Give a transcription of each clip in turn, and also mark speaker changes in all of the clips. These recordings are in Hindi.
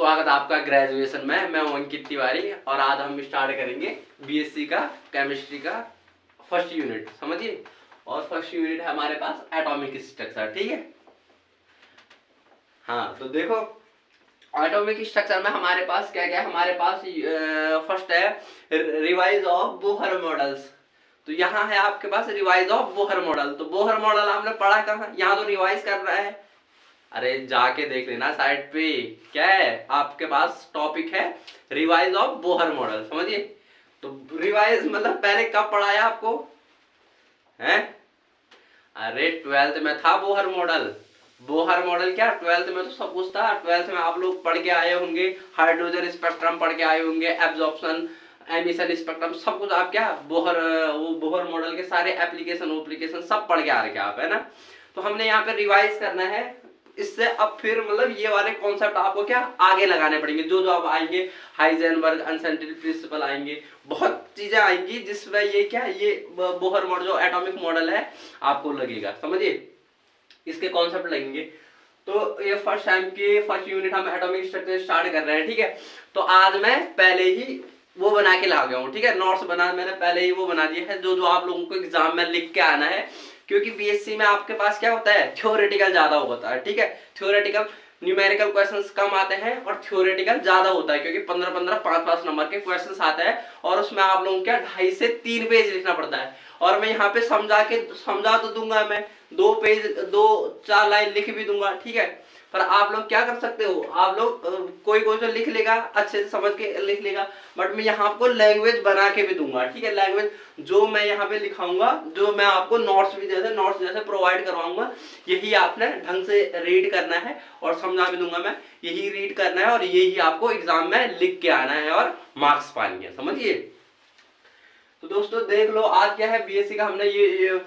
Speaker 1: स्वागत है आपका ग्रेजुएशन में। मैं हूं अंकित तिवारी और आज हम स्टार्ट करेंगे बीएससी का केमिस्ट्री का फर्स्ट यूनिट, समझिए। और फर्स्ट यूनिट है हमारे पास एटॉमिक स्ट्रक्चर, ठीक है। हाँ, तो देखो एटॉमिक स्ट्रक्चर में हमारे पास क्या क्या है। हमारे पास फर्स्ट है रिवाइज ऑफ बोहर मॉडल्स। तो यहाँ है आपके पास रिवाइज ऑफ बोहर मॉडल। तो बोहर मॉडल आपने पढ़ा कहाँ, यहाँ तो रिवाइज कर रहा है। अरे जाके देख लेना साइड पे, क्या है आपके पास टॉपिक है रिवाइज ऑफ बोहर मॉडल, समझिए। तो रिवाइज मतलब पहले कब पढ़ाया आपको हैं? अरे 12th में था बोहर मॉडल। बोहर मॉडल क्या 12th में तो सब कुछ था। 12th में आप लोग पढ़ के आए होंगे, हाइड्रोजन स्पेक्ट्रम पढ़ के आए होंगे, एब्जॉर्प्शन, एमिशन स्पेक्ट्रम, सब कुछ आप क्या बोहर मॉडल के सारे एप्लीकेशन सब पढ़ के आ रखे आप, है ना। तो हमने यहाँ पे रिवाइज करना है। इससे अब फिर मतलब ये वाले कॉन्सेप्ट आपको क्या आगे लगाने पड़ेंगे, जो जो अब आएंगे, हाइजेनबर्ग अनसर्टेनिटी प्रिंसिपल आएंगे, बहुत चीजें आएंगी जिसमें ये क्या ये बोहर मॉडल जो एटॉमिक मॉडल है आपको लगेगा, समझिए। इसके कॉन्सेप्ट लगेंगे। तो ये फर्स्ट टाइम की फर्स्ट यूनिट हम एटॉमिक स्ट्रक्चर स्टार्ट कर रहे हैं, ठीक है। तो आज मैं पहले ही वो बना के ला गया हूँ, ठीक है। नोट्स बना मैंने पहले ही वो बना दिया है, जो जो आप लोगों को एग्जाम में लिख के आना है। क्योंकि बीएससी में आपके पास क्या होता है, थ्योरेटिकल ज्यादा होता है, ठीक है। थ्योरेटिकल न्यूमेरिकल क्वेश्चंस कम आते हैं और थ्योरेटिकल ज्यादा होता है, क्योंकि 15-15 5-5 नंबर के क्वेश्चंस आते हैं और उसमें आप लोगों को क्या 2.5 से 3 पेज लिखना पड़ता है। और मैं यहाँ पे समझा तो दूंगा, मैं 2 पेज 2-4 लाइन लिख भी दूंगा, ठीक है। पर आप लोग क्या कर सकते हो, आप लोग कोई तो लिख लेगा, अच्छे से समझ के लिख लेगा, बट मैं यहाँ आपको लैंग्वेज बना के भी दूंगा, ठीक है। लैंग्वेज जो मैं यहाँ पे लिखाऊंगा, जो मैं आपको नोट्स जैसे प्रोवाइड करवाऊंगा, यही आपने ढंग से रीड करना है और समझा भी दूंगा मैं, यही रीड करना है और यही आपको एग्जाम में लिख के आना है और मार्क्स पानी है, समझिए। तो दोस्तों देख लो, आज क्या है बीएससी का हमने ये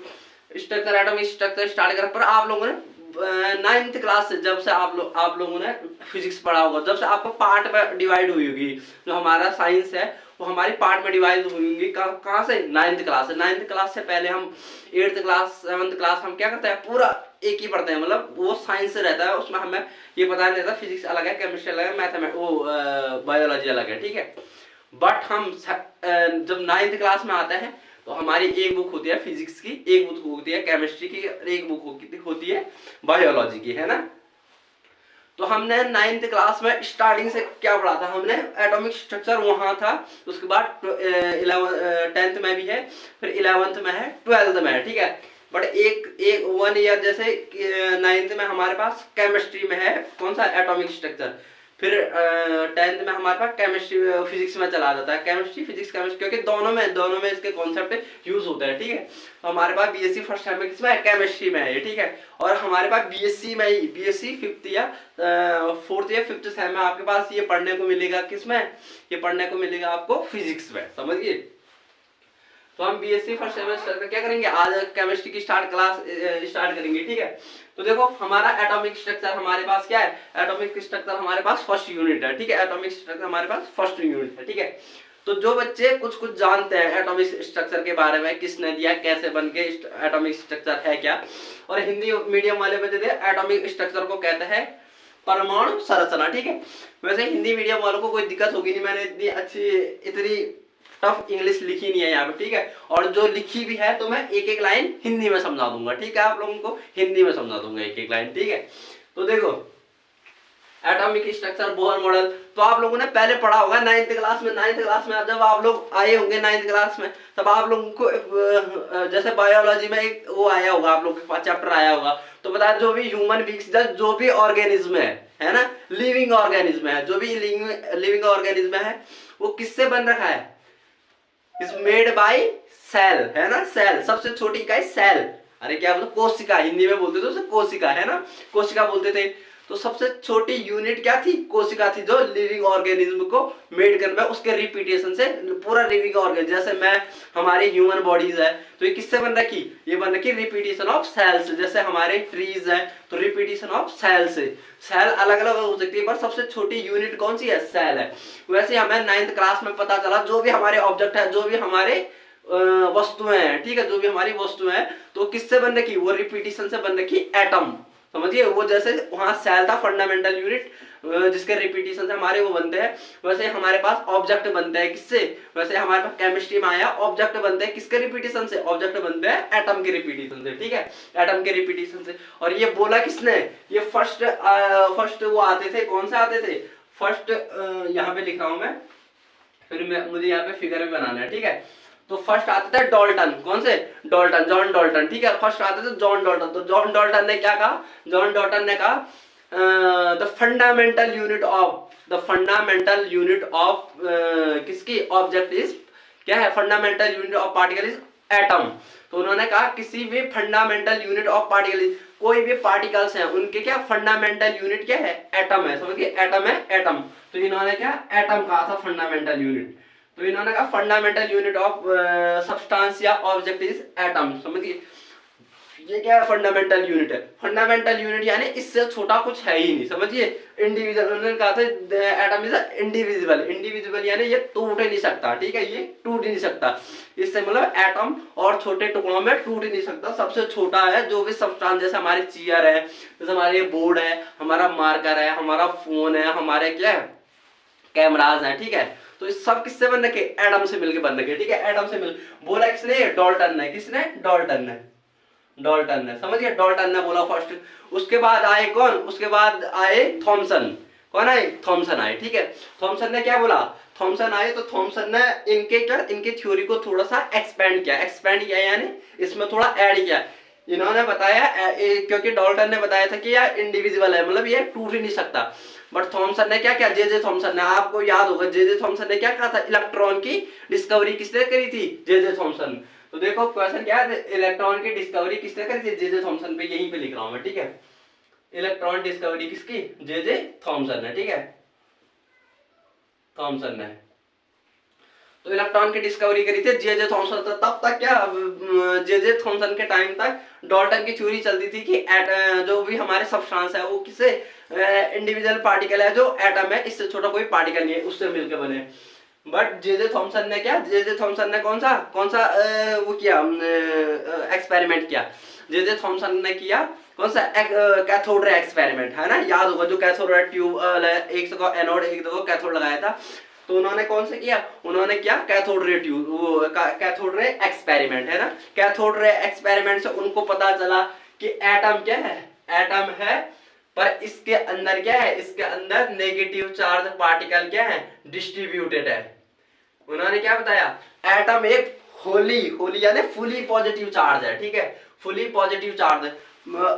Speaker 1: स्ट्रक्चर एटॉमिक स्ट्रक्चर स्टार्ट करा। पर आप लोगों ने 9th क्लास से जब से आप लोगों ने फिजिक्स पढ़ा होगा, जब से आपको पार्ट में डिवाइड हुई होगी, जो हमारा साइंस है वो हमारी पार्ट में डिवाइड हुई होगी। कहाँ से? 9th क्लास से। 9th क्लास से पहले हम 8th क्लास 7th क्लास हम क्या करते हैं, पूरा एक ही पढ़ते हैं, मतलब वो साइंस से रहता है, उसमें हमें ये पता नहीं रहता फिजिक्स अलग है, केमिस्ट्री अलग है, मैथमेटिक्स वो बायोलॉजी अलग है, ठीक है। बट हम जब 9th क्लास में आते हैं तो हमारी एक बुक होती है फिजिक्स की, एक बुक होती है केमिस्ट्री की, एक बुक होती है बायोलॉजी की, है ना। तो हमने 9th क्लास में स्टार्टिंग से क्या पढ़ा था, हमने एटॉमिक स्ट्रक्चर वहां था, उसके बाद 10th में भी है, फिर 11th में है, 12th में है, ठीक है। बट एक 1 ईयर जैसे 9th में हमारे पास केमिस्ट्री में है कौन सा, एटॉमिक स्ट्रक्चर। फिर 10th में हमारे पास केमिस्ट्री फिजिक्स में चला जाता है, केमिस्ट्री फिजिक्स केमिस्ट्री, क्योंकि दोनों में इसके कॉन्सेप्ट यूज होते हैं, ठीक है। तो हमारे पास बीएससी फर्स्ट टाइम में किसमें है, केमिस्ट्री में है, ठीक है। और हमारे पास बीएससी में ही बीएससी 5th या 4th या 5th सेम में आपके पास ये पढ़ने को मिलेगा, किसमें ये पढ़ने को मिलेगा आपको, फिजिक्स में, समझिए। तो हम बीएससी फर्स्ट सेमेस्टर क्या करेंगे, आज केमिस्ट्री की क्लास स्टार्ट करेंगे, ठीक है। तो देखो हमारा एटॉमिक स्ट्रक्चर हमारे पास क्या है, एटॉमिक स्ट्रक्चर हमारे पास फर्स्ट यूनिट है, ठीक है। एटॉमिक स्ट्रक्चर हमारे पास फर्स्ट यूनिट है, ठीक है। तो जो बच्चे कुछ जानते हैं एटॉमिक स्ट्रक्चर के बारे में, किसने दिया, कैसे बन के एटॉमिक स्ट्रक्चर है क्या, और हिंदी मीडियम वाले बच्चे थे, एटॉमिक स्ट्रक्चर को कहते हैं परमाणु संरचना, ठीक है। वैसे हिंदी मीडियम वालों को कोई दिक्कत होगी नहीं, मैंने इतनी टफ इंग्लिश लिखी नहीं है यहाँ पे, ठीक है। और जो लिखी भी है तो मैं एक लाइन हिंदी में समझा दूंगा, ठीक है। आप लोगों को हिंदी में समझा दूंगा एक लाइन, ठीक है। तो देखो एटॉमिक स्ट्रक्चर बोहर मॉडल तो आप लोगों ने पहले पढ़ा होगा 9th क्लास में। 9th क्लास में जब आप लोग आए होंगे 9th क्लास में, तब आप लोगों को जैसे बायोलॉजी में एक वो आया होगा, आप लोगों के पास चैप्टर आया होगा। तो बता, जो भी ह्यूमन बींग्स, जो भी ऑर्गेनिज्म है ना, लिविंग ऑर्गेनिज्म है, जो भी लिविंग ऑर्गेनिज्म है वो किससे बन रखा है, इज मेड बाय सेल, है ना। सेल सबसे छोटी इकाई सेल, अरे क्या बोलते, कोशिका, हिंदी में बोलते थे उसे कोशिका, है ना, कोशिका बोलते थे। तो सबसे छोटी यूनिट क्या थी, कोशिका थी, जो लिविंग ऑर्गेनिज्म को मेड करना है, उसके रिपीटेशन से पूरा लिविंग ऑर्गेनिज्म, जैसे मैं हमारी ह्यूमन बॉडीज है तो ये किससे बन रखी, ये बन रखी रिपीटेशन ऑफ सेल्स। जैसे हमारे ट्रीज है तो रिपीटेशन ऑफ सेल से, सेल अलग अलग हो सकती है पर सबसे छोटी यूनिट कौन सी है, सेल है। वैसे हमें 9th क्लास में पता चला जो भी हमारे ऑब्जेक्ट है, जो भी हमारे वस्तुएं हैं, ठीक है, जो भी हमारी वस्तुएं हैं तो किससे बन रखी, वो रिपीटेशन से बन रखी एटम, समझिए, वो जैसे वहां सेल था फंडामेंटल यूनिट जिसके रिपीटिशन से हमारे वो बनते हैं, वैसे हमारे पास ऑब्जेक्ट बनते हैं किससे, वैसे हमारे पास केमिस्ट्री में आया ऑब्जेक्ट बनते हैं किसके रिपीटिशन से, ऑब्जेक्ट बनते हैं एटम के रिपीटिशन से, ठीक है, एटम के रिपीटिशन से। और ये बोला किसने, ये फर्स्ट वो आते थे, कौन से आते थे, फर्स्ट यहाँ पे लिख रहा हूं मैं, फिर मुझे यहाँ पे फिगर में बनाना है, ठीक है। तो फर्स्ट आते थे डॉल्टन, कौन से, डॉल्टन, जॉन डॉल्टन, ठीक है, फर्स्ट आते थे जॉन डॉल्टन। तो जॉन डॉल्टन ने क्या कहा, जॉन डॉल्टन ने कहा द फंडामेंटल यूनिट ऑफ किसकी, ऑब्जेक्ट इज क्या है, fundamental unit of particle is atom. तो उन्होंने कहा किसी भी फंडामेंटल यूनिट ऑफ पार्टिकल, कोई भी पार्टिकल्स हैं उनके क्या फंडामेंटल यूनिट क्या है, एटम है, समझिए, एटम है, एटम। तो इन्होंने क्या एटम कहा था फंडामेंटल यूनिट, तो इन्होंने कहा फंडामेंटल यूनिट ऑफ सब्सटेंस या ऑब्जेक्ट इज एटम, समझिए, ये क्या है, फंडामेंटल यूनिट है। फंडामेंटल यूनिट यानी इससे छोटा कुछ है ही नहीं, समझिए। इंडिविजुअल, उन्होंने कहा था एटम इज इंडिविजिबल, इंडिविजिबल यानी ये टूट ही नहीं सकता, ठीक है, ये टूट ही नहीं सकता, इससे मतलब एटम और छोटे टुकड़ों में टूट ही नहीं सकता, सबसे छोटा है जो भी सब्सटेंस, जैसे हमारी चेयर है, जैसे हमारे बोर्ड है, हमारा मार्कर है, हमारा फोन है, हमारे क्या है कैमराज है, ठीक है। तो इस सब किससे बन रखे, एटम से मिलके बन रखे, ठीक है, एटम से मिल, बोला किसने, डॉल्टन ने, किसने, डॉल्टन ने, डॉल्टन ने, समझिए, डॉल्टन ने बोला फर्स्ट। उसके बाद आए कौन, उसके बाद आए थॉमसन, कौन आए, थॉमसन आए, ठीक है। थॉमसन ने क्या बोला, थॉमसन आए, तो थॉमसन ने इनके थ्योरी को थोड़ा सा एक्सपेंड किया यानी इसमें थोड़ा ऐड किया। इन्होंने बताया क्योंकि डॉल्टन ने बताया था कि यार इंडिविजुअल है, मतलब ये टूट ही नहीं सकता, बट थॉमसन ने क्या किया, जे थॉमसन ने, आपको याद होगा जे थॉमसन ने क्या कहा था, इलेक्ट्रॉन की डिस्कवरी किसने करी थी, जे थॉमसन। तो देखो क्वेश्चन क्या है, इलेक्ट्रॉन की डिस्कवरी किसने करी थी, जे थॉमसन पे, यहीं पे लिख रहा हूं मैं, ठीक है, इलेक्ट्रॉन डिस्कवरी किसकी, जे थॉमसन ने, ठीक है, थॉमसन ने। तो इलेक्ट्रॉन की डिस्कवरी करी थी जे थॉमसन। तब तक क्या, जे थॉमसन के टाइम तक डॉल्टन की थ्योरी चलती थी कि जो भी हमारे सब्सटेंस है वो किसे इंडिविजुअल पार्टिकल है, जो एटम है, इससे छोटा कोई पार्टिकल नहीं है, उससे मिलकर बने। बट जे थॉमसन ने क्या, जे थॉमसन ने कौन सा वो किया, एक्सपेरिमेंट किया, जे थॉमसन ने किया कौन सा, कैथोड रे एक्सपेरिमेंट, है ना, याद होगा, जो कैथोड रे ट्यूब, एक जगह एनोड एक जगह कैथोड लगाया था। तो उन्होंने कौन से किया, उन्होंने क्या कैथोड रे ट्यूब, वो कैथोड रे एक्सपेरिमेंट, है ना। कैथोड रे एक्सपेरिमेंट से उनको पता चला कि एटम क्या है, एटम है, पर इसके अंदर क्या है, इसके अंदर नेगेटिव चार्ज पार्टिकल क्या है, डिस्ट्रीब्यूटेड है। उन्होंने क्या बताया, एटम एक होली यानी फुली पॉजिटिव चार्ज है, ठीक है, फुली पॉजिटिव चार्ज है।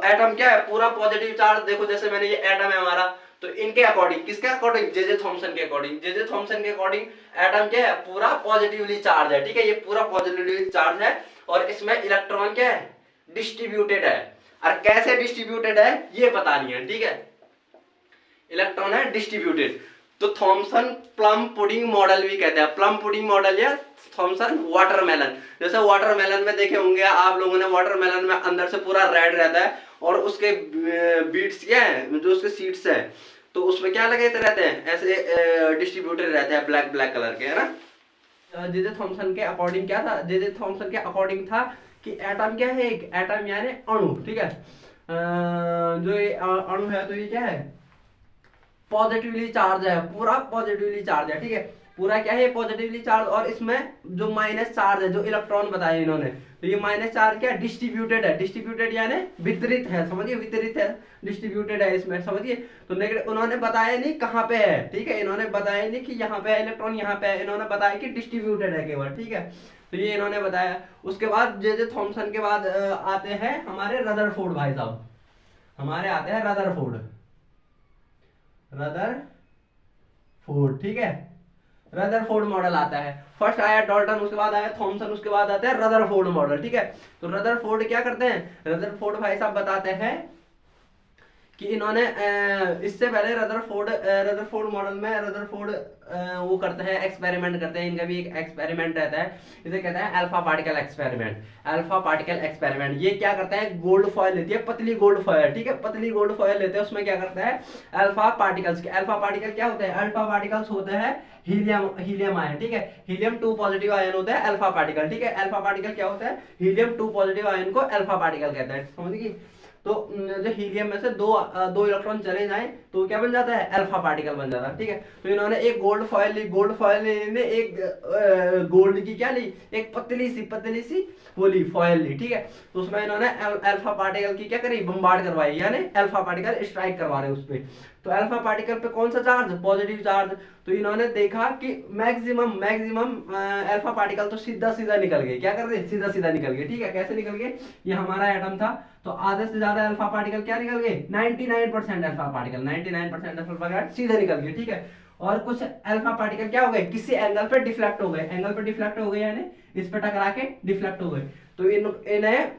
Speaker 1: एटम क्या है, पूरा पॉजिटिव चार्ज। देखो जैसे मैंने ये एटम है हमारा, तो इनके अकॉर्डिंग, किसके अकॉर्डिंग, जे थॉमसन के अकॉर्डिंग, जे थॉमसन के अकॉर्डिंग एटम क्या है, पूरा पॉजिटिवली चार्ज है, ठीक है, ये पूरा पॉजिटिवली चार्ज है, और इसमें इलेक्ट्रॉन क्या है, डिस्ट्रीब्यूटेड है। और कैसे डिस्ट्रीब्यूटेड है ये पता नहीं है, ठीक है, इलेक्ट्रॉन है डिस्ट्रीब्यूटेड। तो थॉमसन प्लम पुडिंग मॉडल भी कहते हैं, प्लम पुडिंग मॉडल या थॉमसन वाटरमेलन। जैसे वाटरमेलन में देखे होंगे आप लोगों ने, वाटरमेलन में अंदर से पूरा रेड रहता है और उसके बीट्स क्या है, जो उसके सीड्स हैं, तो उसमें क्या लगे रहते हैं, ऐसे डिस्ट्रीब्यूटेड रहते हैं, ब्लैक कलर के, है ना। जे थॉमसन के अकॉर्डिंग क्या था, जे थॉमसन के अकॉर्डिंग था कि एटम क्या है, एक एटम यानी अणु, ठीक है, जो ये अणु है, तो ये क्या है, पॉजिटिवली चार्ज है, पूरा पॉजिटिवली चार्ज है, ठीक है, पूरा क्या है, पॉजिटिवली चार्ज। और इसमें जो माइनस चार्ज है, जो इलेक्ट्रॉन बताए इन्होंने, तो ये माइनस चार्ज क्या, डिस्ट्रीब्यूटेड है, डिस्ट्रीब्यूटेड यानी वितरित है, समझिए, वितरित है, डिस्ट्रीब्यूटेड है इसमें, समझिए। तो नेगेटिव उन्होंने बताया नहीं कहाँ पे है, ठीक है, इन्होंने बताया नहीं कि यहाँ पे है इलेक्ट्रॉन, यहाँ पे है, इन्होंने बताया कि डिस्ट्रीब्यूटेड है केवल, ठीक है, तो ये इन्होंने बताया। उसके बाद जे थॉमसन के बाद आते हैं हमारे रदरफोर्ड भाई साहब, हमारे आते हैं रदरफोर्ड, ठीक है, रदरफोर्ड मॉडल आता है। फर्स्ट आया डॉल्टन, उसके बाद आया थॉमसन, उसके बाद आता है रदरफोर्ड मॉडल, ठीक है। तो रदरफोर्ड क्या करते हैं, रदरफोर्ड भाई साहब बताते हैं कि इन्होंने इससे पहले रदरफोर्ड मॉडल में रदरफोर्ड वो करते हैं, एक्सपेरिमेंट करते हैं, इनका भी एक एक्सपेरिमेंट रहता है, इसे कहते हैं alpha particle experiment. Alpha particle experiment ये क्या करता है, गोल्ड फॉयल लेती है, पतली गोल्ड फॉयल, ठीक है, पतली गोल्ड फॉयल लेते हैं, उसमें क्या करता है, अल्फा पार्टिकल्स, अल्फा पार्टिकल क्या होते हैं, अल्फा पार्टिकल्स होते हैं हीलियम आयन, ठीक है, हीलियम 2 पॉजिटिव आयन होता है अल्फा पार्टिकल, ठीक है, अल्फा पार्टिकल क्या होता है, हीलियम 2 पॉजिटिव आयन को अल्फा पार्टिकल कहता है, समझ गई। तो जो हीलियम में से दो इलेक्ट्रॉन चले जाएं तो क्या बन जाता है, अल्फा पार्टिकल बन जाता है। ठीक है, तो इन्होंने एक गोल्ड फॉयल ली, गोल्ड फॉयल ने एक गोल्ड की क्या ली, एक पतली सी वो ली, फॉयल ली। ठीक है, तो उसमें इन्होंने अल्फा पार्टिकल की क्या करी, बम्बार्ड करवाई, यानी अल्फा पार्टिकल स्ट्राइक करवा रहे उस पर। तो अल्फा पार्टिकल पे कौन सा चार्ज, पॉजिटिव चार्ज। तो इन्होंने देखा कि मैक्सिमम अल्फा पार्टिकल तो सीधा सीधा निकल गए, क्या कर रहे, सीधा सीधा निकल गए। ठीक है, कैसे निकल गए, ये हमारा एटम था तो आधे से ज्यादा अल्फा पार्टिकल क्या निकल गए, 99% अल्फा पार्टिकल, 99% अल्फा पार्टिकल सीधे निकल गए। ठीक है, और कुछ अल्फा पार्टिकल क्या हो गए, किसी एंगल पे डिफ्लेक्ट हो गए, एंगल पे डिफ्लेक्ट हो गए यानी इस पे टकरा के डिफ्लेक्ट हो गए। तो इन्हें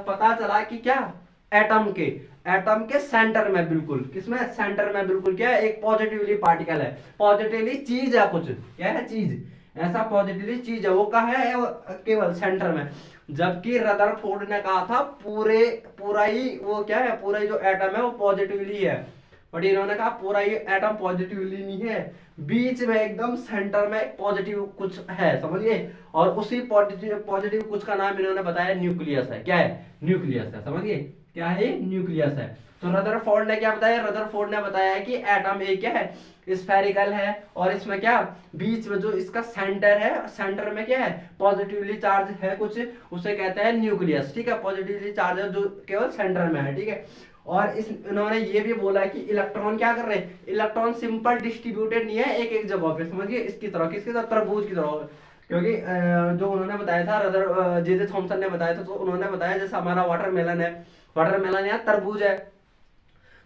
Speaker 1: पता चला कि क्या, एटम के सेंटर में, बिल्कुल किसमें, सेंटर में बिल्कुल क्या है, एक पॉजिटिवली पार्टिकल है, पॉजिटिवली चीज है, कुछ क्या है, चीज, ऐसा पॉजिटिवली चीज है, वो कहाँ है, वो केवल सेंटर में। जबकि रदरफोर्ड ने कहा था पूरा ही वो क्या है, पूरा ही जो एटम है वो पॉजिटिवली है, बट इन्होंने कहा पूरा ही एटम पॉजिटिवली नहीं है, बीच में एकदम सेंटर में पॉजिटिव कुछ है, समझिए। और उसी पॉजिटिव कुछ का नाम इन्होंने बताया न्यूक्लियस है, क्या है, न्यूक्लियस है, समझिए क्या है, न्यूक्लियस है। तो रदरफोर्ड ने क्या बताया, रदरफोर्ड ने बताया कि एटम एक क्या है, स्फेरिकल है, और इसमें क्या, बीच में जो इसका सेंटर है, सेंटर में क्या है, पॉजिटिवली चार्ज है कुछ, उसे कहते हैं न्यूक्लियस। ठीक है, पॉजिटिवली चार्ज है जो केवल सेंटर में है। ठीक है, और इन्होंने ये भी बोला कि इलेक्ट्रॉन क्या कर रहे हैं, इलेक्ट्रॉन सिंपल डिस्ट्रीब्यूटेड नहीं है एक एक जगह पे, समझिए इसकी तरह, किसकी तरह, तरबूज की तरह। क्योंकि जो उन्होंने बताया था, जे थॉमसन ने बताया था, तो उन्होंने बताया जैसे हमारा वाटरमेलन है, वाटरमेलन या तरबूज है,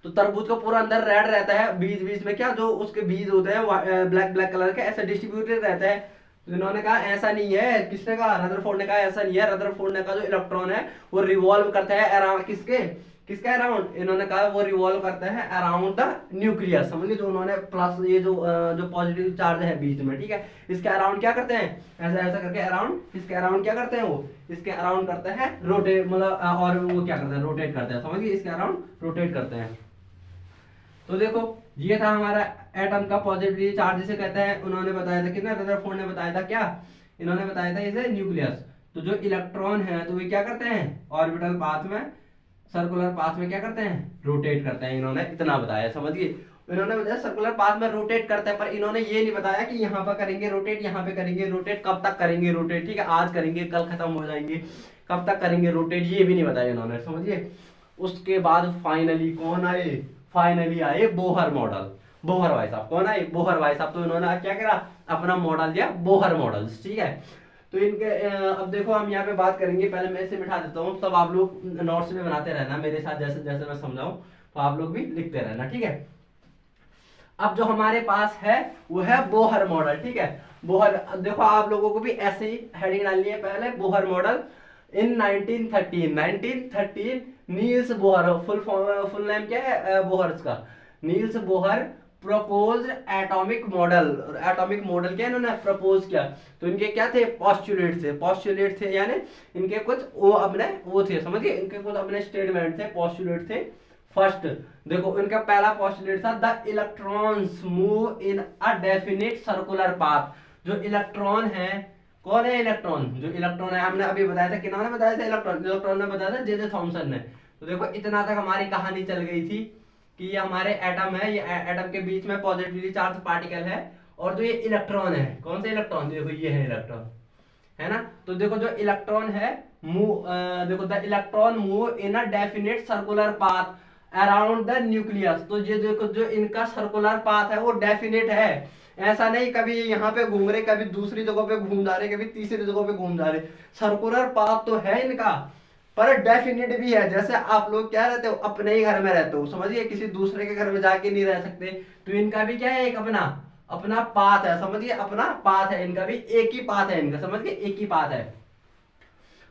Speaker 1: तो तरबूज का पूरा अंदर रेड रहता है, बीच बीच में क्या जो उसके बीज होते हैं ब्लैक ब्लैक कलर के, ऐसे डिस्ट्रीब्यूटेड रहते हैं। तो इन्होंने कहा ऐसा नहीं है, किसने कहा, रदरफोर्ड ने कहा ऐसा नहीं है, रदरफोर्ड ने कहा जो इलेक्ट्रॉन है वो रिवॉल्व करता है अराउंड किसके अराउंड, इन्होंने कहा वो रिवॉल्व करता है अराउंड द न्यूक्लियस, समझिए जो उन्होंने प्लस ये जो पॉजिटिव चार्ज है बीच में, ठीक है, इसके अराउंड क्या करते हैं, ऐसा ऐसा करके अराउंड, इसके अराउंड क्या करते हैं, वो इसके अराउंड करते हैं रोटेट, मतलब और वो क्या करते हैं, रोटेट करते हैं, समझिए इसके अराउंड रोटेट करते हैं। तो देखो ये था हमारा एटम का पॉजिटिव चार्ज जिसे कहते हैं, उन्होंने बताया था, कितना, रदरफोर्ड ने बताया था, क्या, इन्होंने बताया था इसे न्यूक्लियस। तो जो इलेक्ट्रॉन है तो वे क्या करते हैं, ऑर्बिटल पाथ में, सर्कुलर पाथ में क्या करते हैं, रोटेट करते हैं, इन्होंने इतना बताया, समझिए इन्होंने बताया सर्कुलर पाथ में रोटेट करते हैं, पर इन्होंने ये नहीं बताया कि यहाँ पर करेंगे रोटेट, यहाँ पे करेंगे रोटेट, कब तक करेंगे रोटेट, ठीक है, आज करेंगे कल खत्म हो जाएंगे, कब तक करेंगे रोटेट, ये भी नहीं बताया इन्होंने, समझिए। उसके बाद फाइनली कौन आए, फाइनली आए बोहर मॉडल, बोहर भाई साहब, कौन आए, बोहर भाई साहब। तो इन्होंने क्या करा, अपना मॉडल दिया बोहर मॉडल्स, ठीक है। तो इनके अब देखो हम यहाँ पे बात करेंगे, पहले मैं इसे मिटा देता हूँ, तब आप लोग नोट्स में बनाते रहना मेरे साथ, जैसे जैसे मैं समझाऊं तो आप लोग भी लिखते रहना, ठीक है। अब जो हमारे पास है वो है बोहर मॉडल, ठीक है। बोहर, देखो आप लोगों को भी ऐसे ही हेडिंग डालनी है, पहले बोहर मॉडल इन 1913 नील्स बोहर, फुल नेम क्या है बोहर्स का, Niels Bohr propose atomic model, atomic model क्या इन्होंने प्रपोज किया। तो इनके क्या थे, पॉस्टुलेट थे यानी इनके कुछ वो अपने वो थे, समझिए इनके कुछ अपने स्टेटमेंट थे, पॉस्टुलेट थे। फर्स्ट देखो इनका पहला पॉस्टुलेट था, the electrons move in a definite circular path. जो इलेक्ट्रॉन है, कौन है इलेक्ट्रॉन, जो इलेक्ट्रॉन है हमने अभी बताया था, किन्होंने बताया था, इलेक्ट्रॉन ने बताया था, जे थॉमसन ने। तो देखो इतना तक हमारी कहानी चल गई थी कि ये हमारे एटम है, ये एटम के बीच में पॉजिटिवली चार्ज पार्टिकल है, और जो ये इलेक्ट्रॉन है, कौन सा इलेक्ट्रॉन, देखो ये है इलेक्ट्रॉन, है ना। तो देखो जो इलेक्ट्रॉन है देखो the electron move in a definite circular path around the nucleus. तो ये देखो जो इनका सर्कुलर पाथ है वो डेफिनेट है, ऐसा नहीं कभी यहाँ पे घूम रहे, कभी दूसरी जगह पे घूम जा रहे, कभी तीसरी जगह पे घूम जा रहे, सर्कुलर पाथ तो है इनका, पर डेफिनेट भी है। जैसे आप लोग क्या रहते हो, अपने ही घर में रहते हो, समझिए किसी दूसरे के घर में जाके नहीं रह सकते, तो इनका भी क्या है, एक अपना पाथ है, समझिए अपना पाथ है, इनका भी एक ही पाथ है, इनका समझिए एक ही पाथ है।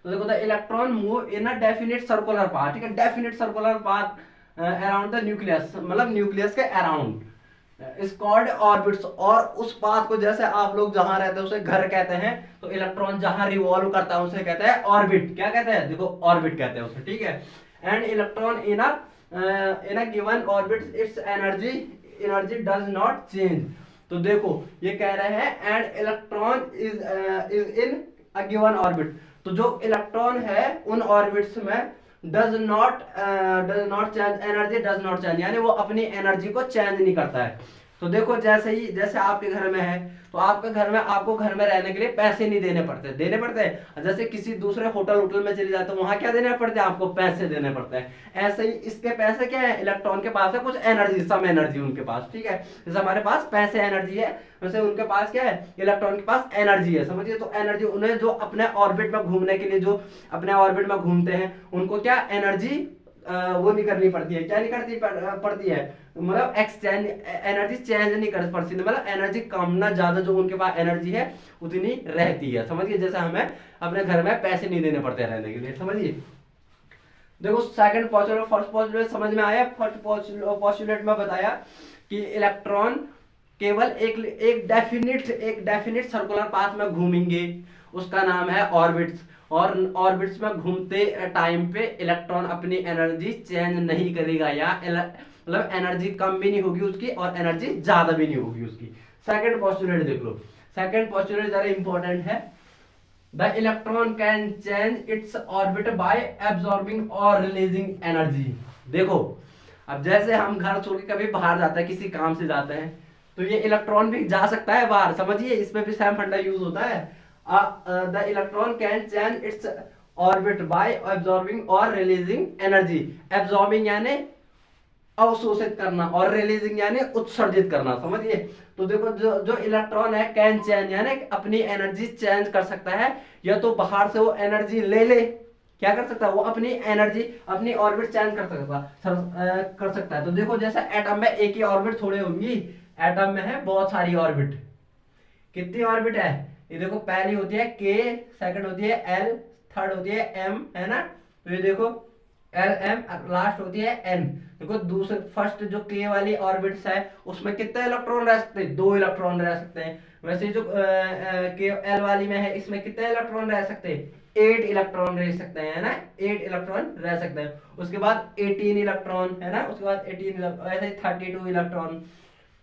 Speaker 1: तो देखो the electron move in a definite circular path, ठीक है, definite circular path around the nucleus, मतलब न्यूक्लियस के अराउंड इज कॉल्ड ऑर्बिट्स। और उस पाथ को जैसे आप लोग जहां रहते हैं उसे घर कहते हैं, तो इलेक्ट्रॉन जहां रिवॉल्व करता है उसे कहते हैं ऑर्बिट, क्या कहते हैं, देखो ऑर्बिट कहते हैं उसे, ठीक है। And electron in a given orbit it's energy does not change. तो देखो ये कह रहे हैं and electron is in a given orbit. तो जो इलेक्ट्रॉन है उन ऑर्बिट्स में does not change energy, does not change यानी वो अपनी एनर्जी को चेंज नहीं करता है। तो देखो जैसे आपके घर में है, तो आपके घर में आपको घर में रहने के लिए पैसे नहीं देने पड़ते हैं। जैसे किसी दूसरे होटल में चले जाते हो, वहां क्या देने पड़ते हैं, आपको पैसे देने पड़ते हैं। ऐसे ही इसके पैसे क्या है, इलेक्ट्रॉन के पास है कुछ एनर्जी, सम एनर्जी उनके पास, ठीक है। जैसे हमारे पास पैसे एनर्जी है, वैसे उनके पास क्या है, इलेक्ट्रॉन के पास एनर्जी है, समझिए। तो एनर्जी उन्हें जो अपने ऑर्बिट में घूमने के लिए, जो अपने ऑर्बिट में घूमते हैं, उनको क्या एनर्जी वो नहीं करनी पड़ती है, क्या नहीं करती पड़ती है, मतलब एक्सचेंज, एनर्जी चेंज नहीं कर पड़ती, मतलब एनर्जी कम ना ज्यादा, जो उनके पास एनर्जी है उतनी रहती है, समझिए। जैसे हमें अपने घर में पैसे नहीं देने पड़ते रहने के लिए, समझिए। देखो सेकंड पोस्टुलेट, फर्स्ट पोस्टुलेट समझ में आया। फर्स्ट पोस्टुलेट में बताया कि इलेक्ट्रॉन केवल एक डेफिनिट सर्कुलर पाथ में घूमेंगे, उसका नाम है ऑर्बिट्स। और ऑर्बिट्स में घूमते टाइम पे इलेक्ट्रॉन अपनी एनर्जी चेंज नहीं करेगा, या मतलब एनर्जी कम भी नहीं होगी उसकी और एनर्जी ज्यादा भी नहीं होगी उसकी। सेकंड पोस्टुलेट देख लो, सेकंड पोस्टुलेट जरा इंपॉर्टेंट है। The electron can change its orbit by absorbing और रिलीजिंग एनर्जी। देखो अब जैसे हम घर छोड़ के कभी बाहर जाते हैं, किसी काम से जाते हैं, तो ये इलेक्ट्रॉन भी जा सकता है बाहर, समझिए, इसमें भी सेम फंडा यूज होता है। The electron can change its orbit by absorbing और रिलीजिंग एनर्जी। एब्सॉर्बिंग यानी अवशोषित करना और रिलीजिंग यानी उत्सर्जित करना, समझिए। तो देखो जो इलेक्ट्रॉन है कैन चेंज यानी अपनी एनर्जी चेंज कर सकता है, या तो बाहर से वो एनर्जी ले क्या कर सकता है, वो अपनी एनर्जी अपनी ऑर्बिट चेंज कर सकता है। तो देखो जैसे एटम में एक ही ऑर्बिट थोड़े होंगी, एटम में है बहुत सारी ऑर्बिट। कितनी ऑर्बिट है, ये देखो पहली होती है के, सेकंड होती है एल, थर्ड होती है एम, है ना। तो ये देखो एल एम, लास्ट होती है एन। देखो दूसरे फर्स्ट जो के वाली ऑर्बिट्स है उसमें कितने इलेक्ट्रॉन रह सकते हैं, 2 इलेक्ट्रॉन रह सकते हैं। वैसे जो के एल वाली में है, इसमें कितने इलेक्ट्रॉन रह सकते हैं, 8 इलेक्ट्रॉन रह सकते हैं, है ना, 8 इलेक्ट्रॉन रह सकते हैं। उसके बाद 18 इलेक्ट्रॉन, है ना, उसके बाद 18 ऐसे 32 इलेक्ट्रॉन।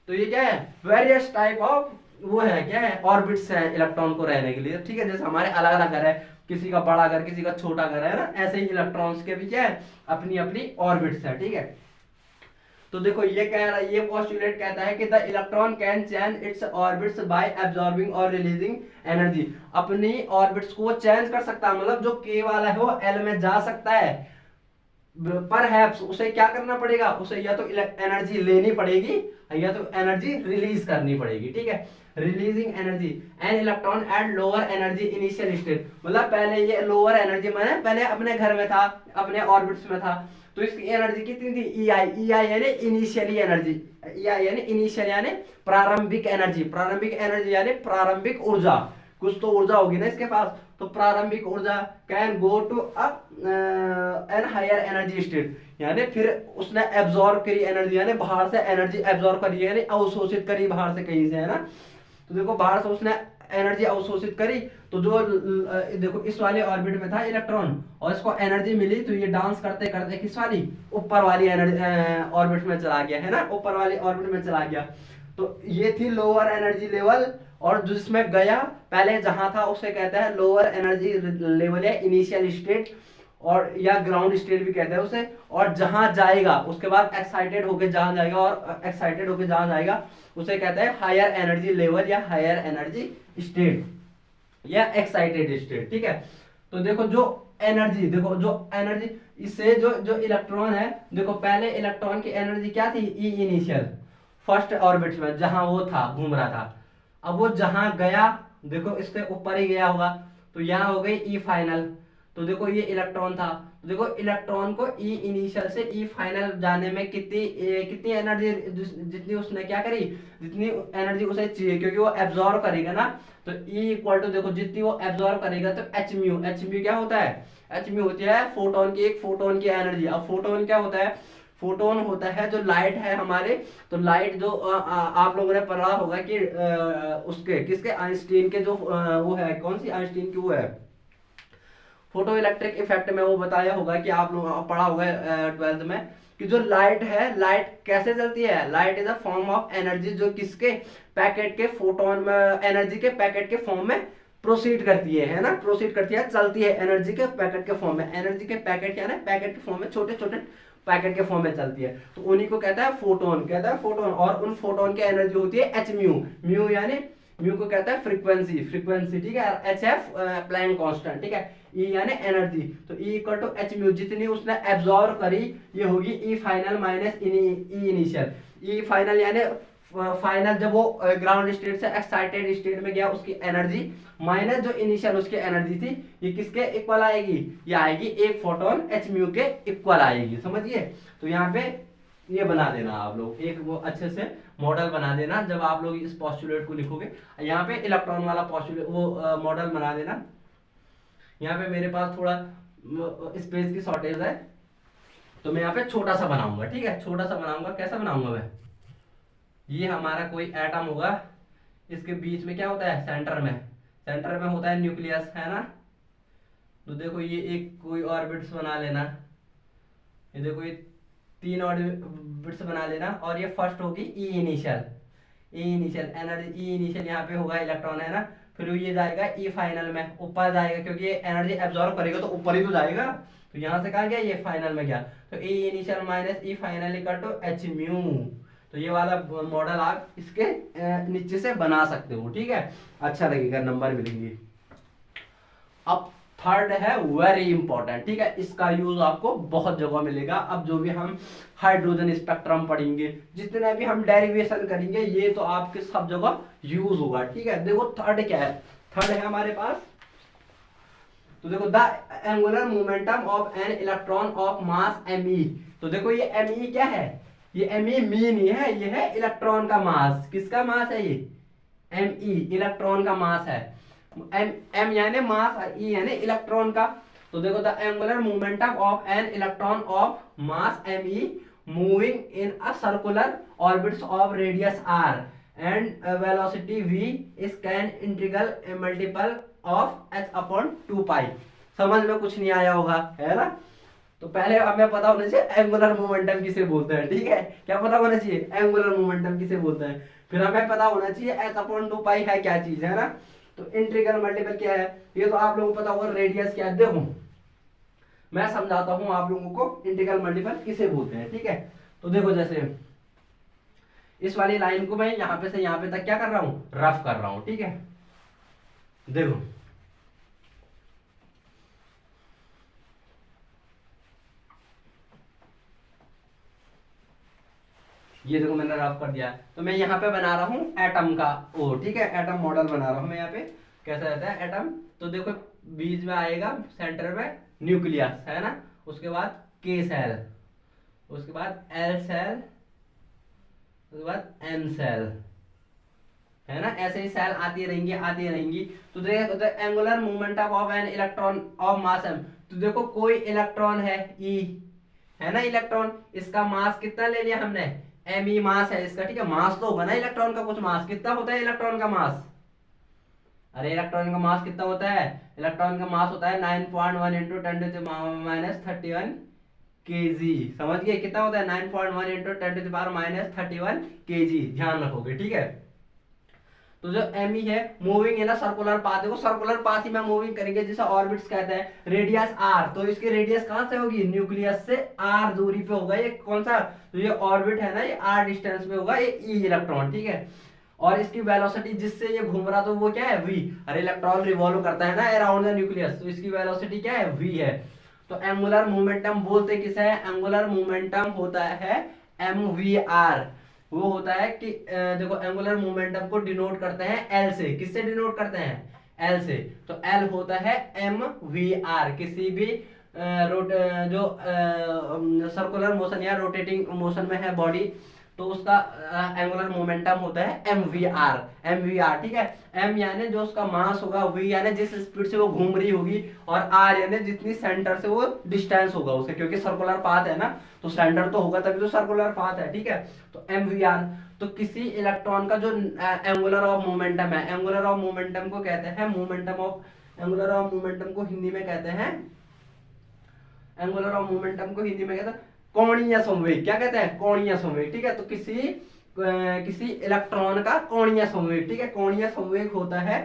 Speaker 1: तो ये क्या है, वेरियस टाइप ऑफ वो है, क्या है, ऑर्बिट्स हैं इलेक्ट्रॉन को रहने के लिए, ठीक है। जैसे हमारे अलग अलग घर है, किसी का बड़ा घर, किसी का छोटा घर, है ना, ऐसे ही इलेक्ट्रॉन्स के भी क्या है, अपनी अपनी ऑर्बिट्स है, ठीक है। तो देखो ये कह रहा है, ये पोस्टुलेट कहता है कि the electron can change its orbits by absorbing और रिलीजिंग एनर्जी। अपनी ऑर्बिट्स को चेंज कर सकता है, मतलब जो के वाला है वो एल में जा सकता है, परहैप्स उसे क्या करना पड़ेगा, उसे या तो एनर्जी लेनी पड़ेगी या तो एनर्जी रिलीज करनी पड़ेगी, ठीक है। Releasing energy, N electron at lower energy initial state, मतलब पहले ये लोअर एनर्जी मैंने पहले अपने घर में था, अपने ऑर्बिट्स में था, तो इसकी एनर्जी कितनी थी, ई आई यानी इनिशियली एनर्जी, ई आई यानी इनिशियल यानी प्रारंभिक एनर्जी, प्रारंभिक एनर्जी यानी प्रारंभिक ऊर्जा, कुछ तो ऊर्जा होगी ना इसके पास, तो प्रारंभिक ऊर्जा can go to an higher energy state, यानी फिर उसने एब्जॉर्ब करी एनर्जी, यानी बाहर से एनर्जी एब्जॉर्ब करी, यानी अवशोषित करी बाहर से कहीं से, है ना। तो देखो बाहर से उसने एनर्जी अवशोषित करी, तो जो देखो इस वाले ऑर्बिट में था इलेक्ट्रॉन और इसको एनर्जी मिली, तो ये डांस करते करते किस वाली, ऊपर वाली एनर्जी ऑर्बिट में चला गया, है ना, ऊपर वाली ऑर्बिट में चला गया। तो ये थी लोअर एनर्जी लेवल, और जिसमें गया पहले जहां था उसे कहता है लोअर एनर्जी लेवल या इनिशियल स्टेट, और या ग्राउंड स्टेट भी कहते हैं उसे। और जहां जाएगा उसके बाद एक्साइटेड होके जहां जाएगा, और एक्साइटेड होके जहां जाएगा उसे कहते हैं हायर एनर्जी लेवल या हायर एनर्जी स्टेट या एक्साइटेड स्टेट, ठीक है। तो देखो जो एनर्जी, देखो जो एनर्जी, इससे जो इलेक्ट्रॉन है, देखो पहले इलेक्ट्रॉन की एनर्जी क्या थी, ई इनिशियल, फर्स्ट ऑर्बिट में जहां वो था घूम रहा था। अब वो जहां गया, देखो इसके ऊपर ही गया होगा, तो यहाँ हो गई ई फाइनल। तो देखो ये इलेक्ट्रॉन था, तो देखो इलेक्ट्रॉन को ई इनिशियल से ई फाइनल जाने में कितनी एनर्जी, जितनी उसने क्या करी, जितनी एनर्जी उसे चाहिए, क्योंकि वो एब्जॉर्ब करेगा ना, तो ई इक्वल टू देखो जितनी वो एब्जॉर्ब करेगा, तो एच म्यू क्या होता है, एच म्यू होती है फोटोन की, एक फोटोन की एनर्जी। अब फोटोन क्या होता है, फोटोन होता है जो लाइट है हमारे, तो लाइट जो आप लोगों ने पढ़ा होगा कि उसके किसके, आइंस्टीन के जो वो है, कौन सी आइंस्टीन की वो है, फोटो इलेक्ट्रिक इफेक्ट में वो बताया होगा कि आप लोग पढ़ा होगा 12th में, कि जो लाइट है, लाइट कैसे चलती है, light is a form of energy, जो किसके पैकेट के फोटोन में, एनर्जी के पैकेट के फॉर्म में प्रोसीड करती है ना, प्रोसीड करती है, चलती है एनर्जी के पैकेट के फॉर्म में। एनर्जी के पैकेट क्या है, पैकेट के फॉर्म में, छोटे छोटे पैकेट के फॉर्म में चलती है, तो उन्हीं को कहता है फोटोन, कहता है फोटोन। और उन फोटोन की एनर्जी होती है एच म्यू, म्यू यानी म्यू को कहता है फ्रीक्वेंसी, फ्रीक्वेंसी ठीक है, एच एफ प्लैंक कांस्टेंट ठीक है, ई यानी एनर्जी, तो E equal to H mu, जितनी उसने एब्जॉर्ब करी ये होगी E final minus E initial. E final यानी फाइनल जब वो ग्राउंड स्टेट से एक्साइटेड स्टेट में गया उसकी एनर्जी, माइनस जो इनिशियल उसकी एनर्जी थी, ये किसके इक्वल आएगी, ये आएगी एक फोटोन एच म्यू के इक्वल आएगी, समझिए। तो यहाँ पे ये बना देना आप लोग, एक वो अच्छे से मॉडल बना देना जब आप लोग इस पोस्टुलेट को लिखोगे। यहाँ पे इलेक्ट्रॉन वाला पोस्टुलेट वो मॉडल बना देना। यहाँ पे मेरे पास थोड़ा स्पेस की शॉर्टेज है, तो मैं यहाँ पे छोटा सा बनाऊंगा, ठीक है, छोटा सा बनाऊंगा। कैसा बनाऊंगा मैं, ये हमारा कोई एटम होगा, इसके बीच में क्या होता है, सेंटर में होता है न्यूक्लियस, है ना। तो देखो ये एक कोई ऑर्बिट्स बना लेना, ये देखो ये 3 ऑर्बिट्स बना लेना, और ये फर्स्ट होगी ई इनिशियल, एनर्जी ई इनिशियल यहाँ पे होगा इलेक्ट्रॉन, है ना। फिर ये जाएगा ई फाइनल में, ऊपर जाएगा, क्योंकि ये एनर्जी एब्जॉर्ब करेगा तो ऊपर ही तो जाएगा, तो यहाँ से कहा गया ये फाइनल में गया, तो E initial minus E final equal to H mu. तो ये वाला मॉडल आप इसके नीचे से बना सकते हो, ठीक है, अच्छा लगेगा, नंबर मिलेंगे। अब थर्ड है वेरी इंपॉर्टेंट, ठीक है, इसका यूज आपको बहुत जगह मिलेगा। अब जो भी हम हाइड्रोजन स्पेक्ट्रम पढ़ेंगे, जितने भी हम डेरिवेशन करेंगे, ये तो आपके सब जगह यूज होगा, ठीक है। देखो थर्ड क्या है, थर्ड है हमारे पास, तो देखो the angular momentum of an electron of mass ME. तो देखो ये एमई क्या है, ये एमई मी नहीं है, ये है इलेक्ट्रॉन का मास। किसका मास है ये, एमई इलेक्ट्रॉन का मास है। एम यानी मास, ई यानी इलेक्ट्रॉन का। तो देखो the angular momentum of an electron of mass ME moving in a circular orbits of radius R and velocity v is can integral multiple of h upon 2 pi. समझ में कुछ नहीं आया होगा, है ना। तो पहले हमें पता होना चाहिए एंगुलर मोमेंटम किसे बोलते हैं, ठीक है, क्या पता होना चाहिए, एंगुलर मोमेंटम किसे बोलते हैं। फिर हमें पता होना चाहिए h अपॉन 2 पाई है क्या चीज, है ना। तो इंटीग्रल मल्टीपल क्या है, ये तो आप लोगों को पता होगा, रेडियस क्या है। देखो मैं समझाता हूं आप लोगों को इंटीग्रल मल्टीपल किसे बोलते हैं, ठीक है। तो देखो जैसे इस वाली लाइन को मैं यहाँ पे से यहाँ पे तक क्या कर रहा हूँ, रफ कर रहा हूँ, ठीक है। देखो ये देखो मैंने रफ कर दिया, तो मैं यहाँ पे बना रहा हूँ एटम का ओ, ठीक है, एटम मॉडल बना रहा हूँ मैं यहाँ पे। कैसा रहता है एटम, तो देखो बीच में आएगा सेंटर में न्यूक्लियस, है ना, उसके बाद के सेल, उसके बाद एल सेल, उसके बाद एम सेल, है ना, ऐसे ही सेल आती रहेंगी। तो देखो the angular momentum of an electron of mass M. तो देखो कोई इलेक्ट्रॉन है ई, है ना, इलेक्ट्रॉन, इसका मास कितना ले लिया हमने, एम ई मास है इसका, ठीक है। मास तो होगा ना इलेक्ट्रॉन का, कुछ मास कितना होता है इलेक्ट्रॉन का मास, अरे इलेक्ट्रॉन का मास कितना होता है, इलेक्ट्रॉन का मास होता है 9.1 इंटू 10⁻³ केजी। समझ गए कितना होता है, 9.1 इंटू 10⁻³ केजी, ध्यान रखोगे, ठीक है। तो जो एम है मूविंग इन सर्कुलर पाथ, देखो सर्कुलर पाथ ही में मूविंग करेंगे, जिसे ऑर्बिट्स कहते हैं, रेडियस आर। तो इसकी रेडियस कहां से होगी, न्यूक्लियस से आर दूरी पे होगा, ये कौन सा, तो ये ऑर्बिट है ना, ये आर डिस्टेंस पे होगा, ये ई इलेक्ट्रॉन, ठीक है। और इसकी वेलोसिटी जिससे ये घूम रहा, तो वो क्या है, वी। अरे इलेक्ट्रॉन रिवॉल्व करता है ना अराउंड द न्यूक्लियस, तो इसकी वेलोसिटी क्या है, वी है। तो एंगुलर मोमेंटम बोलते किसे है, एंगुलर मोमेंटम होता है mvr। वो होता है कि देखो एंगुलर मोमेंटम को डिनोट करते हैं एल से, किससे डिनोट करते हैं, एल से। तो एल होता है mvr। किसी भी जो सर्कुलर मोशन या रोटेटिंग मोशन में है बॉडी, तो उसका एंगुलर मोमेंटम होता है mvr, ठीक है। m यानी जो उसका मास होगा, v यानी जिस स्पीड से वो घूम रही होगी, और r यानी जितनी सेंटर से वो डिस्टेंस होगा उसके, क्योंकि सर्कुलर पाथ है ना, तो सेंटर तो होगा तभी तो सर्कुलर पाथ है, ठीक है। तो mvr, तो किसी इलेक्ट्रॉन का जो एंगुलर ऑफ मोमेंटम है, एंगुलर ऑफ मोमेंटम को कहते हैं एंगुलर ऑफ मोमेंटम को हिंदी में कहते हैं, एंगुलर ऑफ मोमेंटम को हिंदी में कहते हैं कोणीय संवेग। क्या कहते हैं, कोणीय संवेग, ठीक है। तो किसी इलेक्ट्रॉन का कोणीय संवेग, ठीक है, कोणीय संवेग होता है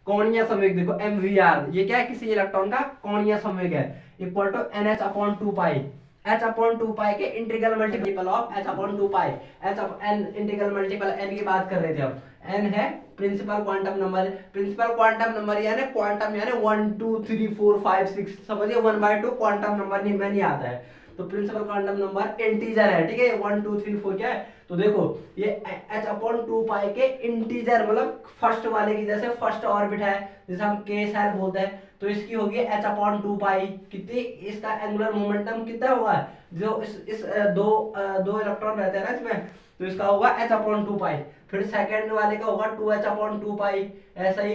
Speaker 1: कोणीय संवेग देखो mvr, ये क्या है, किसी इलेक्ट्रॉन का कोणीय संवेग है, equal to nh upon 2 pi, h upon 2 pi के integral multiple of h upon 2 pi, h n integral multiple n की बात कर रहे थे हम। n है principal quantum number, principal quantum number यानी क्वांटम यानी 1 2 3 4 5 6, समझिए 1/2 क्वांटम नंबर नहीं में नहीं आता है, तो प्रिंसिपल क्वांटम नंबर इंटीजर है, ठीक है, 1 2 3 4 क्या है, तो देखो ये h अपॉन 2 पाई के इंटीजर मतलब फर्स्ट वाले की जैसे फर्स्ट ऑर्बिट है, जैसे हम k सेल बोलते हैं, तो इसकी होगी h अपॉन 2 पाई, कितनी, इसका एंगुलर मोमेंटम कितना होगा, जो इस दो इलेक्ट्रॉन रहते हैं ना इसमें, तो इसका होगा h अपॉन 2 पाई। फिर सेकंड वाले का होगा 2h अपॉन 2 पाई, ऐसा ही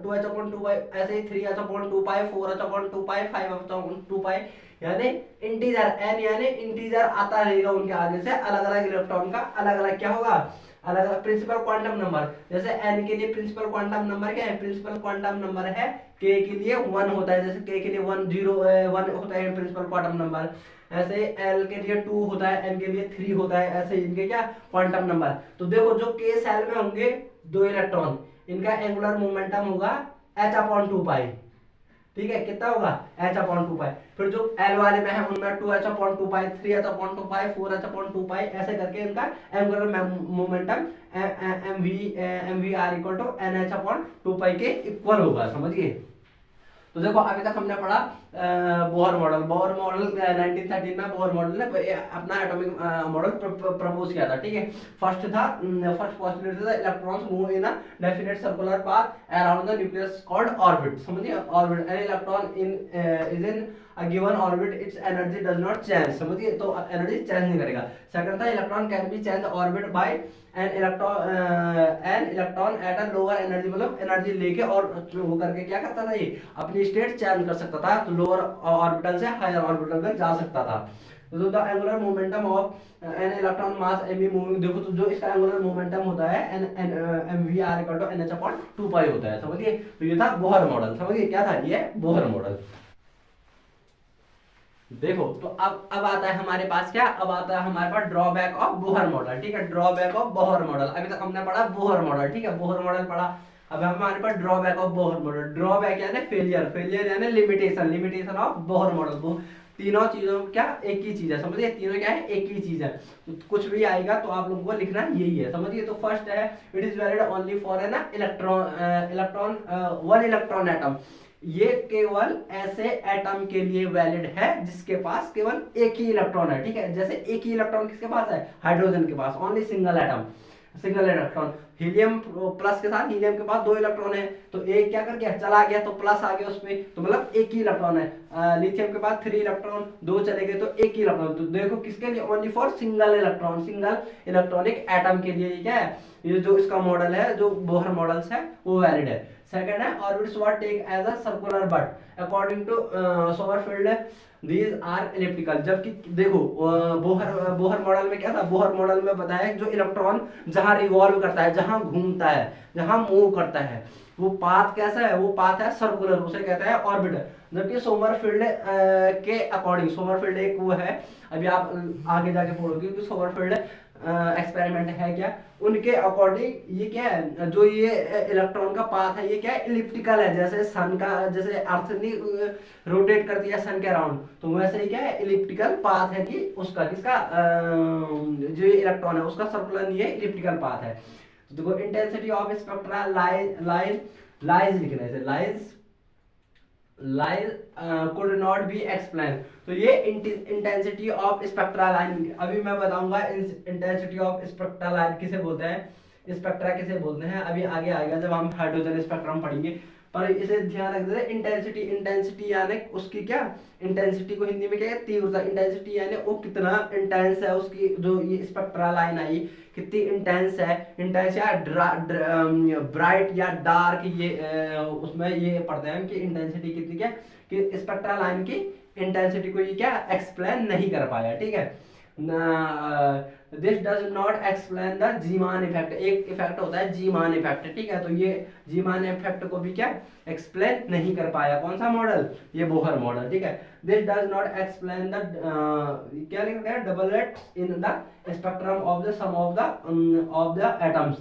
Speaker 1: 2h अपॉन 2 पाई, ऐसे ही 3h upon 2 pi, 4h upon 2 पाई, 5h अपॉन 2 पाई, यानी इंटीजर n यानी इंटीजर आता रहेगा उनके आगे से, अलग अलग इलेक्ट्रॉन का अलग अलग क्या होगा, अलग अलग प्रिंसिपल क्वांटम नंबर। जैसे n के लिए प्रिंसिपल क्वांटम नंबर क्या है, प्रिंसिपल क्वांटम नंबर है k के लिए 1 होता है, जैसे k के लिए 1 होता है प्रिंसिपल क्वांटम नंबर, ऐसे l के लिए 2 होता है, n के लिए 3 होता है, ऐसे इनके क्या क्वांटम नंबर। तो देखो जो k सेल में होंगे दो इलेक्ट्रॉन, इनका एंगुलर मोमेंटम होगा h अपॉन 2 पाई, ठीक है, कितना होगा h अपॉन 2 पाई। फिर जो l वाले में है उनमें 2h upon 2 pi, 3h upon 2 pi, 4h upon 2 pi, ऐसे करके इनका angular momentum mvr equal to nh upon 2 pi के इक्वल होगा, समझिए। तो देखो अभी तक हमने पढ़ा बोहर मॉडल। बोहर मॉडल 1913 में बोहर मॉडल ने अपना एटॉमिक मॉडल प्रपोज किया था, ठीक है। फर्स्ट पॉस्टुलेट था electrons move in a definite circular path around the nucleus called orbit, समझिए, orbit, an electron is in a given orbit its energy does not change, समझिए, तो एनर्जी चेंज नहीं करेगा। सेकंड था electron can be change orbit by an electron at a lower energy, मतलब एनर्जी लेके और वो करके क्या करता था, ये अपनी स्टेट चेंज कर सकता था, तो लोअर ऑर्बिटल से हायर ऑर्बिटल में जा सकता था। तो the angular momentum of an electron mass M moving, देखो तो जो इसका एंगुलर मोमेंटम होता है M V R equal to N H upon 2 pi होता है, समझिए। तो ये था बोहर मॉडल, समझिए क्या था ये बोहर मॉडल। देखो तो अब आता है हमारे पास क्या, अब आता है हमारे पास ड्रॉबैक ऑफ बोहर मॉडल, ठीक है, ड्रॉबैक ऑफ बोहर मॉडल। अभी तक हमने पढ़ा बोहर मॉडल, ठीक है, बोहर मॉडल पढ़ा। अब हमारे पास drawback of Bohr model. Drawback यानी फेलियर, फेलियर यानी limitation, limitation of Bohr model. तीनों चीजों क्या एक ही चीज है, समझिए, तीनों क्या है एक ही चीज है। तो कुछ भी आएगा तो आप लोगों को लिखना यही है, समझिए। तो फर्स्ट है it is valid only for an electron one electron atom, ये केवल ऐसे एटम के लिए वैलिड है जिसके पास केवल एक ही इलेक्ट्रॉन है, ठीक है। जैसे एक ही इलेक्ट्रॉन किसके पास है, हाइड्रोजन के पास, only single atom, single electron. Helium plus के साथ हीलियम के पास 2 इलेक्ट्रॉन है, तो एक क्या कर गया, चला गया, तो प्लस आ गया उसमें, तो मतलब एक ही इलेक्ट्रॉन है। लिथियम के पास 3 इलेक्ट्रॉन, 2 चले गए, तो एक ही इलेक्ट्रॉन। तो देखो किसके लिए, only for single electron, single electronic atom के लिए क्या है, ये जो इसका मॉडल है, जो बोहर मॉडल्स है वो वैलिड है। सेकंड है orbits what take as a circular but according to Sommerfeld these are elliptical. जबकि देखो बोहर मॉडल में क्या था, बोहर मॉडल में बताया जो इलेक्ट्रॉन जहां रिवॉल्व करता है, जहां घूमता है, जहां मूव करता है, वो पाथ कैसा है, वो पाथ है सर्कुलर, उसे कहता है ऑर्बिट। जबकि सोमरफेल्ड के अकॉर्डिंग, सोमरफेल्ड एक वो है, अभी आप आगे जाके पढ़ोगे कि सोमरफेल्ड एक्सपेरिमेंट है क्या, उनके अकॉर्डिंग ये क्या है, जो ये इलेक्ट्रॉन का पाथ है ये क्या है, इलिप्टिकल है, जैसे सन का, जैसे अर्थ नहीं रोटेट करती है सन के अराउंड, तो वैसे ही क्या है, इलिप्टिकल पाथ है कि उसका, किसका, जो इलेक्ट्रॉन है उसका सर्कुलर नहीं है, इलिप्टिकल पाथ है। तो देखो इंटेंसिटी ऑफ स्पेक्ट्रा लाइज लिखना है, lies could not be explained। तो ये इंटेंसिटी ऑफ स्पेक्ट्रा लाइन, अभी मैं बताऊंगा इंटेंसिटी ऑफ स्पेक्ट्रा लाइन किसे बोलते हैं, स्पेक्ट्रा किसे बोलते हैं, अभी आगे आएगा जब हम हाइड्रोजन स्पेक्ट्रम पढ़ेंगे। पर इसे ध्यान रख देना, इंटेंसिटी, इंटेंसिटी यानी उसकी क्या, इंटेंसिटी को हिंदी में क्या है, तीव्रता। इंटेंसिटी यानी वो कितना इंटेंस है, उसकी जो ये स्पेक्ट्रा लाइन आई कितनी इंटेंस है, इंटेंस या ब्राइट या डार्क, ये उसमें ये पढ़ते हैं कि इंटेंसिटी कितनी, क्या कि स्पेक्ट्रा लाइन की इंटेंसिटी को ये क्या एक्सप्लेन नहीं कर पाया, ठीक है। This does not explain the Zeeman effect, एक इफेक्ट होता है जीमान इफेक्ट, ठीक है। तो ये जीमान इफेक्ट को भी क्या एक्सप्लेन नहीं कर पाया, कौन सा मॉडल, ये बोहर मॉडल, ठीक है। This does not explain the क्या लिखा गया, doublets in the spectrum of the some of the atoms.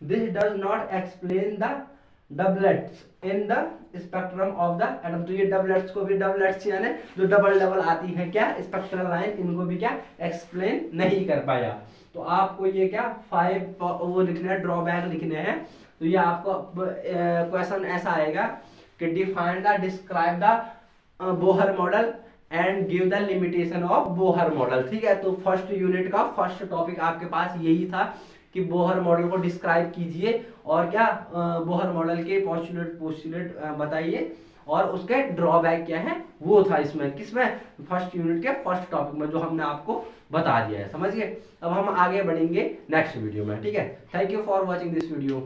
Speaker 1: This does not explain the doublets in the spectrum of the atom. तो ये डबलेट्स को भी, डबलेट्स यानी जो डबल डबल आती है क्या स्पेक्ट्रल लाइन, इनको भी क्या एक्सप्लेन नहीं कर पाया। तो आपको ये क्या 5 वो लिखना है, ड्रॉबैक लिखने हैं। तो ये आपको क्वेश्चन ऐसा आएगा कि define the, describe the Bohr model and give the limitation of Bohr model. ठीक है, तो फर्स्ट यूनिट का फर्स्ट टॉपिक आपके पास यही था कि बोहर मॉडल को डिस्क्राइब कीजिए और क्या बोहर मॉडल के पोस्टुलेट बताइए और उसके ड्रॉबैक क्या है, वो था इसमें, किसमें, फर्स्ट यूनिट के फर्स्ट टॉपिक में, जो हमने आपको बता दिया है। समझ गए? अब हम आगे बढ़ेंगे नेक्स्ट वीडियो में। ठीक है, thank you for watching this video.